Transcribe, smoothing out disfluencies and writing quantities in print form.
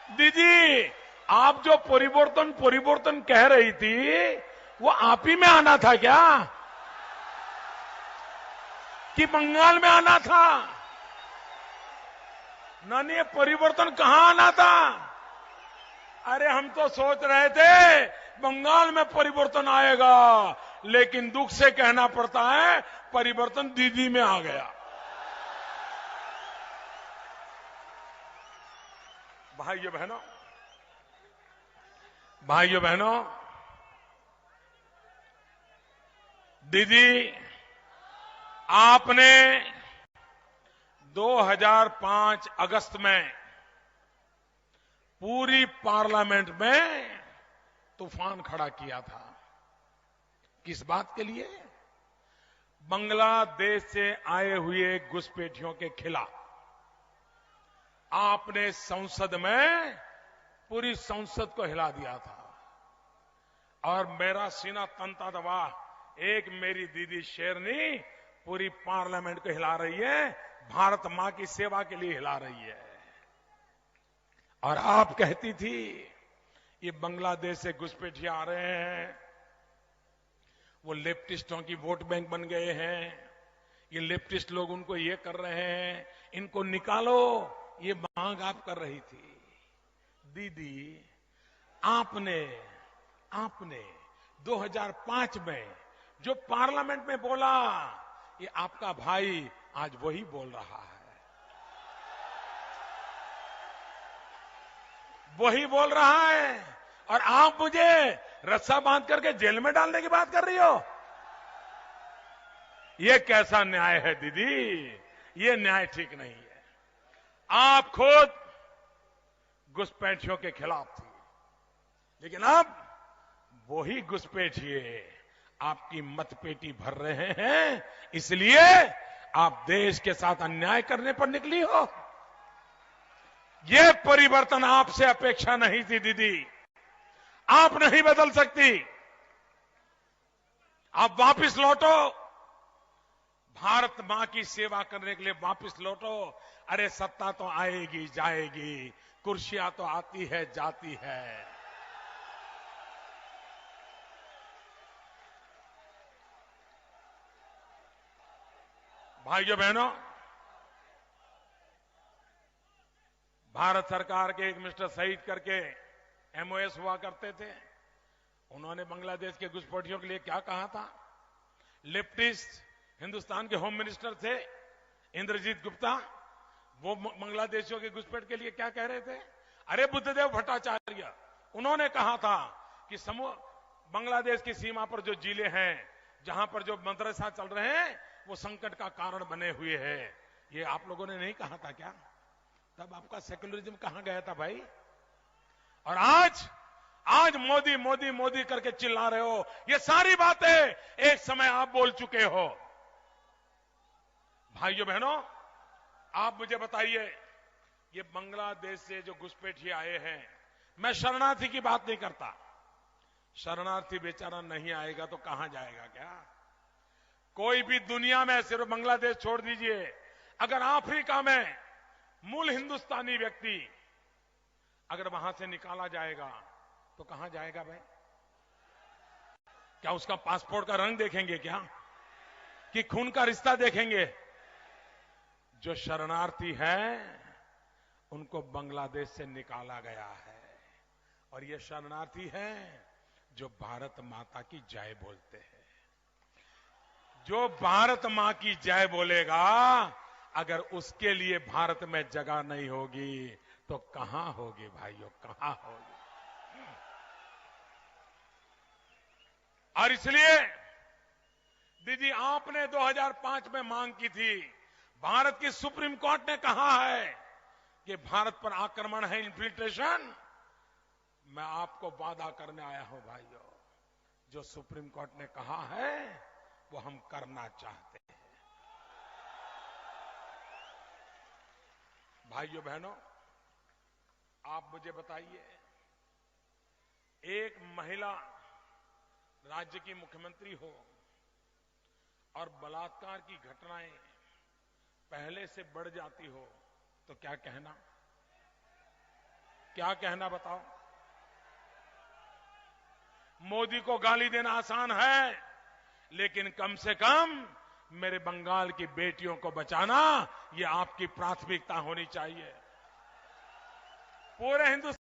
दीदी, आप जो परिवर्तन परिवर्तन कह रही थी, वो आप ही में आना था क्या? कि बंगाल में आना था? नहीं, ये परिवर्तन कहां आना था? अरे हम तो सोच रहे थे बंगाल में परिवर्तन आएगा, लेकिन दुख से कहना पड़ता है परिवर्तन दीदी में आ गया। भाइयों बहनों, भाइयों बहनों, दीदी, आपने 2005 अगस्त में पूरी पार्लियामेंट में तूफान खड़ा किया था। किस बात के लिए? बांग्लादेश से आए हुए घुसपैठियों के खिलाफ। आपने संसद में पूरी संसद को हिला दिया था और मेरा सीना तनता दबा। एक मेरी दीदी शेरनी पूरी पार्लियामेंट को हिला रही है, भारत मां की सेवा के लिए हिला रही है। और आप कहती थी ये बांग्लादेश से घुसपैठिए आ रहे हैं, वो लेफ्टिस्टों की वोट बैंक बन गए हैं, ये लेफ्टिस्ट लोग उनको ये कर रहे हैं, इनको निकालो, ये मांग आप कर रही थी। दीदी, आपने 2005 में जो पार्लियामेंट में बोला, ये आपका भाई आज वही बोल रहा है, वही बोल रहा है। और आप मुझे रस्सा बांध करके जेल में डालने की बात कर रही हो? ये कैसा न्याय है दीदी? ये न्याय ठीक नहीं है। आप खुद घुसपैठियों के खिलाफ थी, लेकिन अब वही घुसपैठिए आपकी मतपेटी भर रहे हैं, इसलिए आप देश के साथ अन्याय करने पर निकली हो। ये परिवर्तन आपसे अपेक्षा नहीं थी दीदी, आप नहीं बदल सकती। आप वापस लौटो, भारत मां की सेवा करने के लिए वापस लौटो। अरे सत्ता तो आएगी जाएगी, कुर्सियां तो आती है जाती है। भाइयों बहनों, भारत सरकार के एक मिस्टर सईद करके एमओएस हुआ करते थे। उन्होंने बांग्लादेश के घुसपैठियों के लिए क्या कहा था? लेफ्टिस्ट हिंदुस्तान के होम मिनिस्टर थे इंद्रजीत गुप्ता, वो बांग्लादेशियों के घुसपैठ के लिए क्या कह रहे थे? अरे बुद्धदेव भट्टाचार्य, उन्होंने कहा था कि बांग्लादेश की सीमा पर जो जिले हैं, जहां पर जो मदरसा चल रहे हैं, वो संकट का कारण बने हुए हैं। ये आप लोगों ने नहीं कहा था क्या? तब आपका सेक्युलरिज्म कहां गया था भाई? और आज मोदी मोदी मोदी करके चिल्ला रहे हो। ये सारी बातें एक समय आप बोल चुके हो। भाइयों बहनों, आप मुझे बताइए, ये बांग्लादेश से जो घुसपैठिए आए हैं, मैं शरणार्थी की बात नहीं करता। शरणार्थी बेचारा नहीं आएगा तो कहां जाएगा? क्या कोई भी दुनिया में, सिर्फ बांग्लादेश छोड़ दीजिए, अगर अफ्रीका में मूल हिंदुस्तानी व्यक्ति अगर वहां से निकाला जाएगा तो कहां जाएगा भाई? क्या उसका पासपोर्ट का रंग देखेंगे क्या? कि खून का रिश्ता देखेंगे? जो शरणार्थी हैं उनको बांग्लादेश से निकाला गया है, और ये शरणार्थी हैं जो भारत माता की जय बोलते हैं। जो भारत मां की जय बोलेगा, अगर उसके लिए भारत में जगह नहीं होगी तो कहां होगी भाइयों, कहां होगी? और इसलिए दीदी, आपने 2005 में मांग की थी, भारत की सुप्रीम कोर्ट ने कहा है कि भारत पर आक्रमण है, इन्फिल्ट्रेशन। मैं आपको वादा करने आया हूं भाइयों, जो सुप्रीम कोर्ट ने कहा है वो हम करना चाहते हैं। भाइयों बहनों, आप मुझे बताइए, एक महिला राज्य की मुख्यमंत्री हो और बलात्कार की घटनाएं पहले से बढ़ जाती हो तो क्या कहना? क्या कहना बताओ? मोदी को गाली देना आसान है, लेकिन कम से कम मेरे बंगाल की बेटियों को बचाना ये आपकी प्राथमिकता होनी चाहिए। पूरे हिंदुस्तान